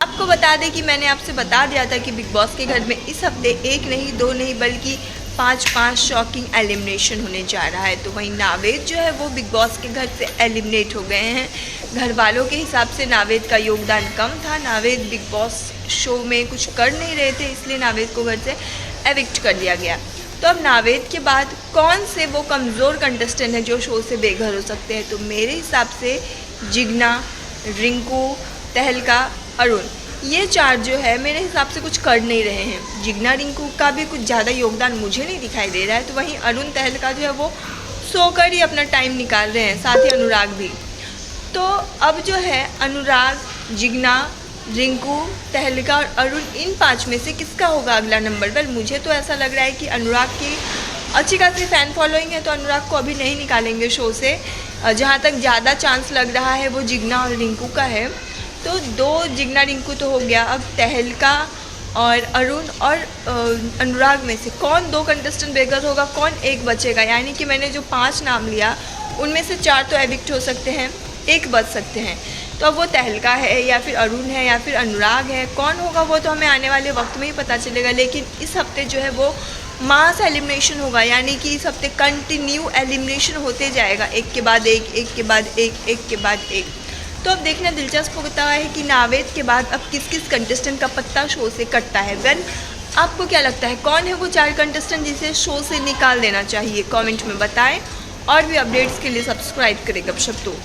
आपको बता दें कि मैंने आपसे बता दिया था कि बिग बॉस के घर में इस हफ्ते एक नहीं दो नहीं बल्कि पाँच शॉकिंग एलिमिनेशन होने जा रहा है। तो वहीं नावेद जो है वो बिग बॉस के घर से एलिमिनेट हो गए हैं। घर वालों के हिसाब से नावेद का योगदान कम था, नावेद बिग बॉस शो में कुछ कर नहीं रहे थे, इसलिए नावेद को घर से एविक्ट कर दिया गया। तो अब नावेद के बाद कौन से वो कमज़ोर कंटेस्टेंट हैं जो शो से बेघर हो सकते हैं? तो मेरे हिसाब से जिग्ना, रिंकू, तहलका, अरुण, ये चार जो है मेरे हिसाब से कुछ कर नहीं रहे हैं। जिग्ना, रिंकू का भी कुछ ज़्यादा योगदान मुझे नहीं दिखाई दे रहा है। तो वहीं अरुण, तहलका जो है वो सोकर ही अपना टाइम निकाल रहे हैं, साथ ही अनुराग भी। तो अब जो है अनुराग, जिग्ना, रिंकू, तहलका और अरुण, इन पांच में से किसका होगा अगला नंबर? वेल, मुझे तो ऐसा लग रहा है कि अनुराग की अच्छी खासी फ़ैन फॉलोइंग है, तो अनुराग को अभी नहीं निकालेंगे शो से। जहाँ तक ज़्यादा चांस लग रहा है वो जिग्ना और रिंकू का है। तो दो जिग्ना रिंकू तो हो गया, अब तहलका और अरुण और अनुराग में से कौन दो कंटेस्टेंट बेघर होगा, कौन एक बचेगा? यानी कि मैंने जो 5 नाम लिया उनमें से 4 तो एविक्ट हो सकते हैं, एक बच सकते हैं। तो अब वो तहलका है या फिर अरुण है या फिर अनुराग है, कौन होगा वो तो हमें आने वाले वक्त में ही पता चलेगा। लेकिन इस हफ्ते जो है वो मास एलिमिनेशन होगा, यानी कि इस हफ्ते कंटिन्यू एलिमिनेशन होते जाएगा, एक के बाद एक, एक के बाद एक, एक के बाद एक। तो अब देखना दिलचस्प होता है कि नावेद के बाद अब किस किस कंटेस्टेंट का पत्ता शो से कटता है। वेल, आपको क्या लगता है कौन है वो 4 कंटेस्टेंट जिसे शो से निकाल देना चाहिए? कमेंट में बताएं और भी अपडेट्स के लिए सब्सक्राइब करें गपशप तो।